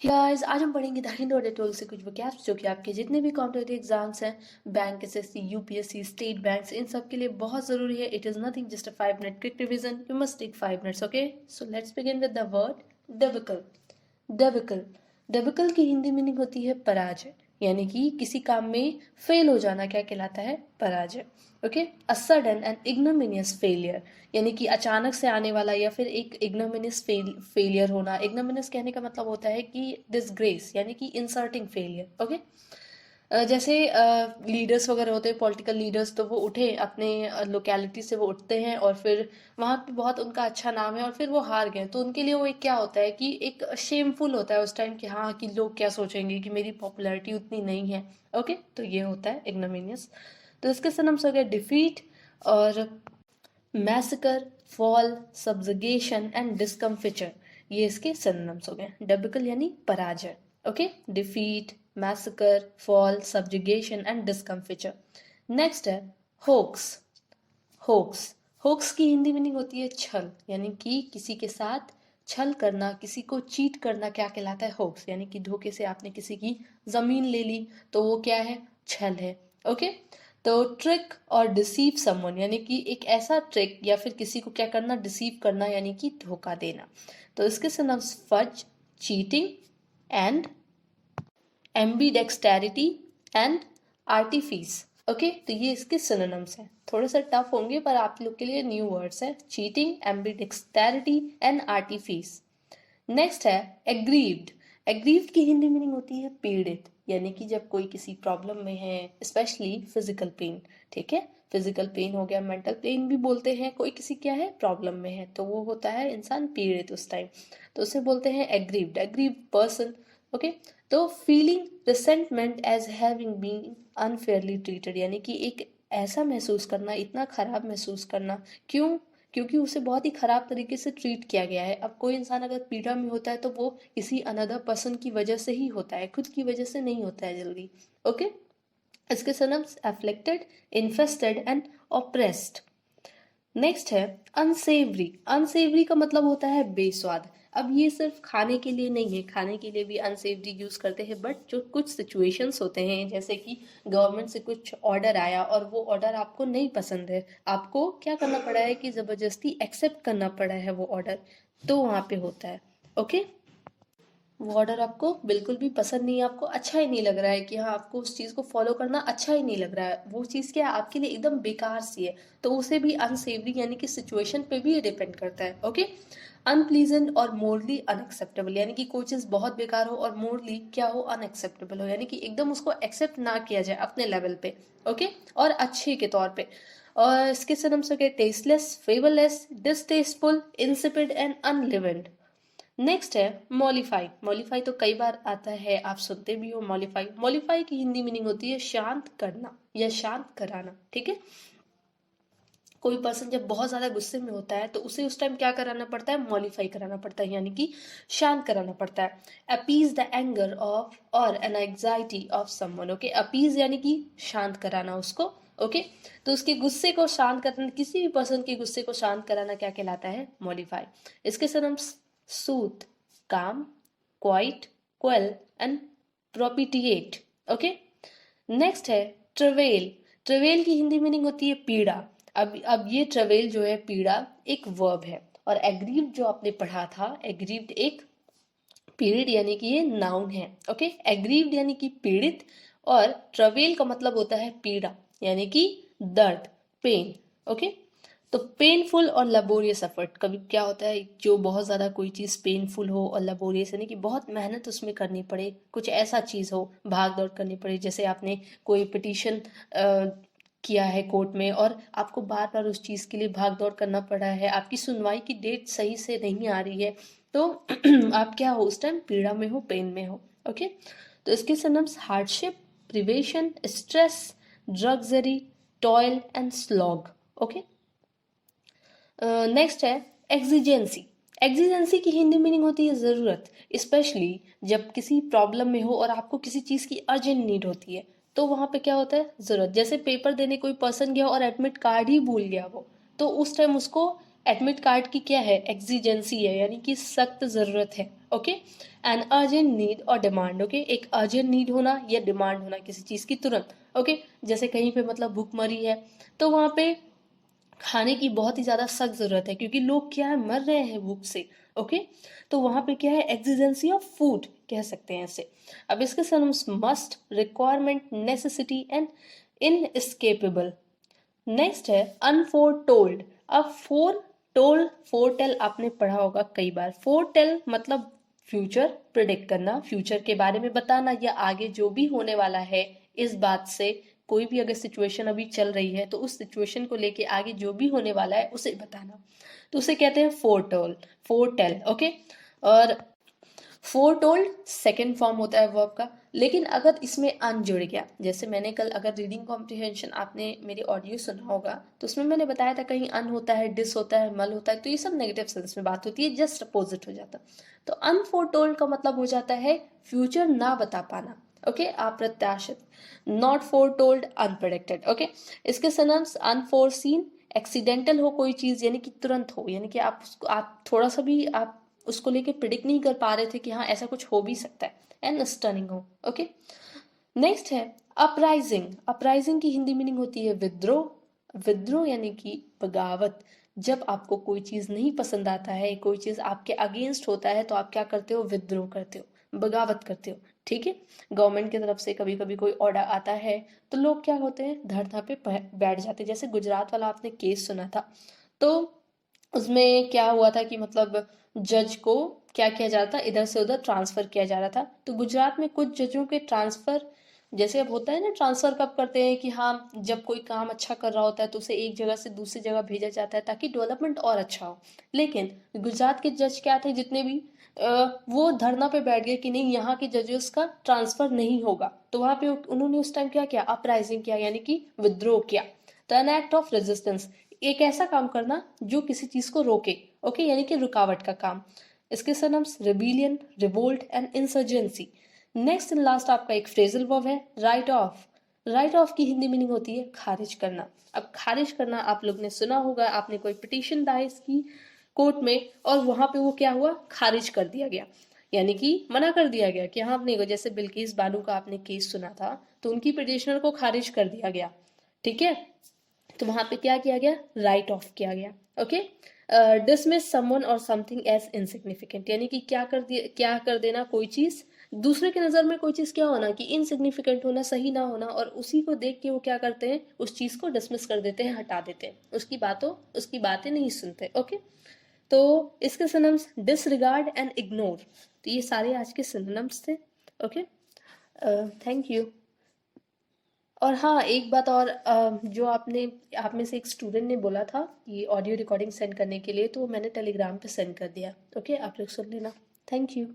Guys आज हम पढ़ेंगे द हिंद ऑडिट टूल से कुछ वोकैब्स जो कि आपके जितने भी कॉम्पिटेटिव एग्जाम्स हैं, bank, SSC, UPSC, state banks, इन सब के लिए बहुत जरूरी है। It is nothing just a 5 minute quick revision. You must take 5 minutes. Okay, so let's begin with the word debacle. Debacle debacle की हिंदी मीनिंग होती है पराजय, यानी कि किसी काम में फेल हो जाना क्या कहलाता है? पराजय। Okay, a sudden and ignominious failure, यानी कि अचानक से आने वाला या फिर एक इग्नोमिनियस फेलियर होना। इग्नोमिनियस कहने का मतलब होता है कि डिसग्रेस, यानी कि इंसर्टिंग फेलियर। ओके, जैसे लीडर्स वगैरह होते हैं, पॉलिटिकल लीडर्स, तो वो उठे अपने लोकेलिटी से, वो उठते हैं और फिर वहाँ पे बहुत उनका अच्छा नाम है और फिर वो हार गए, तो उनके लिए वो एक क्या होता है कि एक शेमफुल होता है उस टाइम कि हाँ, कि लोग क्या सोचेंगे कि मेरी पॉपुलैरिटी उतनी नहीं है। ओके, तो ये होता है इग्नोमिनियस। तो इसके सिनोनिम्स हो गए डिफीट और massacre, fall, subjugation and discomfiture. ये इसके सिनोनिम्स हो गए। डेबिकल यानी पराजय। Okay, defeat, massacre, fall, subjugation and discomfiture. Next है होक्स। होक्स होक्स की हिंदी मीनिंग होती है छल, यानी कि किसी के साथ छल करना, किसी को चीट करना क्या कहलाता है? होक्स। यानी कि धोखे से आपने किसी की जमीन ले ली, तो वो क्या है? छल है। ओके, तो ट्रिक और डिसीव समवन, यानी कि एक ऐसा ट्रिक या फिर किसी को क्या करना? डिसीव करना, यानी कि धोखा देना। तो इसके synonyms fudge, cheating and ambidexterity and artifice. Okay, तो ये इसके सिनोनिम्स हैं। थोड़े से टफ होंगे पर आप लोग के लिए न्यू वर्ड्स है। Cheating, ambidexterity and artifice. Next है एग्रीव्ड। एग्रीव्ड की हिंदी मीनिंग होती है पीड़ित, यानी कि जब कोई किसी प्रॉब्लम में है, स्पेशली फिजिकल पेन। ठीक है, फिजिकल पेन हो गया, मेंटल पेन भी बोलते हैं। कोई किसी क्या है? प्रॉब्लम में है, तो वो होता है इंसान पीड़ित उस टाइम, तो उसे बोलते हैं एग्रीव्ड, एग्रीव्ड पर्सन। ओके, तो feeling resentment as having been unfairly treated, यानी कि एक ऐसा महसूस करना, इतना खराब महसूस करना। क्यों? क्योंकि उसे बहुत ही खराब तरीके से ट्रीट किया गया है। अब कोई इंसान अगर पीड़ा में होता है तो वो किसी अनदर पर्सन की वजह से ही होता है, खुद की वजह से नहीं होता है जल्दी। ओके, इसके synonyms afflicted, infested and oppressed. Next है अनसेवरी। अनसेवरी का मतलब होता है बेस्वाद। अब ये सिर्फ खाने के लिए नहीं है, खाने के लिए भी अनसेवरी यूज करते हैं, बट जो कुछ सिचुएशंस होते हैं, जैसे कि गवर्नमेंट से कुछ ऑर्डर आया और वो ऑर्डर आपको नहीं पसंद है, आपको क्या करना पड़ा है कि जबरदस्ती एक्सेप्ट करना पड़ा है वो ऑर्डर, तो वहाँ पे होता है। ओके, वो ऑर्डर आपको बिल्कुल भी पसंद नहीं है, आपको अच्छा ही नहीं लग रहा है कि हाँ, आपको उस चीज़ को फॉलो करना अच्छा ही नहीं लग रहा है, वो चीज़ क्या है आपके लिए एकदम बेकार सी है, तो उसे भी अनसेवरी, यानी कि सिचुएशन पे भी डिपेंड करता है। ओके, अनप्लीजेंट और मोरली अनएक्सेप्टेबल, यानी कि कोई चीज़ बहुत बेकार हो और मोरली क्या हो? अनएक्सेप्टेबल हो, यानी कि एकदम उसको एक्सेप्ट ना किया जाए अपने लेवल पे। ओके, और अच्छे के तौर पे। और इसके सिनोनिम्स हो गए tasteless, flavourless, distasteful, insipid and unleavened. Next है मॉलिफाई। मॉलिफाई तो कई बार आता है, आप सुनते भी हो मॉलिफाई। मॉलिफाई की हिंदी मीनिंग होती है शांत करना या शांत कराना। ठीक है, कोई पर्सन जब बहुत ज्यादा गुस्से में होता है तो उसे उस टाइम क्या कराना पड़ता है? मॉलिफाई कराना पड़ता है, यानी कि शांत कराना पड़ता है। अपीज द एंगर ऑफ और N anxiety of someone. Okay, appease यानी कि शांत कराना उसको। ओके, तो उसके गुस्से को शांत करना, किसी भी पर्सन के गुस्से को शांत कराना क्या कहलाता है? मॉलिफाई। इसके सिनोनिम्स सूथ, काम, quite, quail and propitiate. Okay, next है ट्रवेल। ट्रवेल की हिंदी मीनिंग होती है पीड़ा। अब ये ट्रवेल जो है, पीड़ा, एक वर्ब है। और एग्रीव्ड जो आपने पढ़ा था, एग्रीव्ड एक पीड़ित, यानी कि ये नाउन है। ओके, एग्रीव्ड यानी कि पीड़ित, और ट्रवेल का मतलब होता है पीड़ा, यानी कि दर्द, पेन। ओके, तो पेनफुल और लेबोरियस एफर्ट, कभी क्या होता है जो बहुत ज़्यादा कोई चीज़ पेनफुल हो और लेबोरियस यानी कि बहुत मेहनत उसमें करनी पड़े, कुछ ऐसा चीज़ हो, भाग दौड़ करनी पड़े, जैसे आपने कोई पिटीशन किया है कोर्ट में और आपको बार बार उस चीज़ के लिए भाग दौड़ करना पड़ा है, आपकी सुनवाई की डेट सही से नहीं आ रही है, तो आप क्या हो? उस टाइम पीड़ा में हो, पेन में हो। ओके, तो इसके synonyms hardship, privation, stress, drudgery, toil and slog. Okay, next है एग्जिजेंसी। एग्जिजेंसी की हिंदी मीनिंग होती है ज़रूरत, स्पेशली जब किसी प्रॉब्लम में हो और आपको किसी चीज़ की अर्जेंट नीड होती है, तो वहाँ पे क्या होता है? ज़रूरत। जैसे पेपर देने कोई पर्सन गया और एडमिट कार्ड ही भूल गया वो, तो उस टाइम उसको एडमिट कार्ड की क्या है, एक्जिजेंसी है, यानी कि सख्त जरूरत है। ओके, एन अर्जेंट नीड और डिमांड। ओके, एक अर्जेंट नीड होना या डिमांड होना किसी चीज की तुरंत। ओके, जैसे कहीं पे मतलब भूखमरी है तो वहां पे खाने की बहुत ही ज्यादा सख्त जरूरत है, क्योंकि लोग क्या है, मर रहे हैं भूख से। ओके, तो वहां पे क्या है, एक्जिजेंसी ऑफ फूड कह सकते हैं इसे। अब इसके synonyms must, requirement, necessity and inescapable. Next है अनफोरटोल्ड। अब फोरटेल आपने पढ़ा होगा कई बार। फोरटेल मतलब फ्यूचर, प्रिडिक्ट करना, फ्यूचर के बारे में बताना, या आगे जो भी होने वाला है इस बात से, कोई भी अगर सिचुएशन अभी चल रही है तो उस सिचुएशन को लेके आगे जो भी होने वाला है उसे बताना, तो उसे कहते हैं फोरटेल। ओके, और फोरटोल्ड सेकेंड फॉर्म होता है वर्ब का। लेकिन अगर इसमें अन जुड़ गया, जैसे मैंने कल अगर रीडिंग कॉम्प्रिहेंशन आपने मेरी ऑडियो सुना होगा तो उसमें मैंने बताया था कहीं अन होता है, डिस होता है, मल होता है, तो ये सब नेगेटिव सेंस में बात होती है, जस्ट अपोजिट हो जाता। तो अनफोरटोल्ड का मतलब हो जाता है फ्यूचर ना बता पाना। ओके, अप्रत्याशित। Not foretold, अनप्रेडिक्टेड। ओके, इसके सिनोनिम्स अनफोरसीन, एक्सीडेंटल हो कोई चीज यानी कि तुरंत हो, यानी कि आप थोड़ा सा भी आप उसको लेके प्रिडिक्ट नहीं कर पा रहे थे कि हाँ ऐसा कुछ हो भी सकता है, एंड स्टनिंग हो। ओके, नेक्स्ट है अपराइजिंग। अपराइजिंग की हिंदी मीनिंग होती है विद्रोह। विद्रोह यानी कि बगावत। जब आपको कोई चीज नहीं पसंद आता है, कोई चीज आपके अगेंस्ट होता है, तो आप क्या करते हो, विद्रोह करते हो, बगावत करते हो। ठीक है, गवर्नमेंट की तरफ से कभी कभी कोई ऑर्डर आता है तो लोग क्या होते हैं, धरना पे बैठ जाते हैं। जैसे गुजरात वाला आपने केस सुना था, तो उसमें क्या हुआ था कि मतलब जज को क्या किया जा रहा था, इधर से उधर ट्रांसफर किया जा रहा था। तो गुजरात में कुछ जजों के ट्रांसफर, जैसे अब होता है ना, ट्रांसफर कब करते हैं कि हाँ जब कोई काम अच्छा कर रहा होता है तो उसे एक जगह से दूसरी जगह भेजा जाता है ताकि डेवलपमेंट और अच्छा हो। लेकिन गुजरात के जज क्या थे जितने भी, वो धरना पे बैठ गए कि नहीं, यहाँ के जजेस का ट्रांसफर नहीं होगा। तो वहां पे उन्होंने उस टाइम क्या किया, अपराइजिंग किया, यानी कि विद्रोह किया। तो एन एक्ट ऑफ रेजिस्टेंस, एक ऐसा काम करना जो किसी चीज को रोके। ओके, यानी कि रुकावट का काम। इसके synonyms rebellion, revolt and insurgency. Next and last आपका एक फ्रेजल वर्ब है राइट ऑफ। राइट ऑफ की हिंदी मीनिंग होती है खारिज करना। अब खारिज करना आप लोग ने सुना होगा, आपने कोई पिटीशन दायर की कोर्ट में और वहां पे वो क्या हुआ, खारिज कर दिया गया, यानी कि मना कर दिया गया कि हाँ आपने, जैसे बिल्किस बानो का आपने केस सुना था, तो उनकी पिटिशनर को खारिज कर दिया गया। ठीक है, तो वहां पे क्या किया गया, राइट ऑफ किया गया। ओके, डिसमिस समवन और समथिंग एज इनसिग्निफिकेंट, यानी कि क्या कर देना, कोई चीज दूसरे के नजर में कोई चीज क्या होना कि इनसिग्निफिकेंट होना, सही ना होना, और उसी को देख के वो क्या करते हैं, उस चीज को डिसमिस कर देते हैं, हटा देते हैं, उसकी बातें नहीं सुनते। ओके, तो इसके सिनोनिम्स डिसरिगार्ड एंड इग्नोर। तो ये सारे आज के सिनोनिम्स थे। Okay, thank you. और हाँ एक बात और, जो आप में से एक स्टूडेंट ने बोला था कि ऑडियो रिकॉर्डिंग सेंड करने के लिए, तो मैंने टेलीग्राम पे सेंड कर दिया। ओके, आप लोग सुन लेना। Thank you.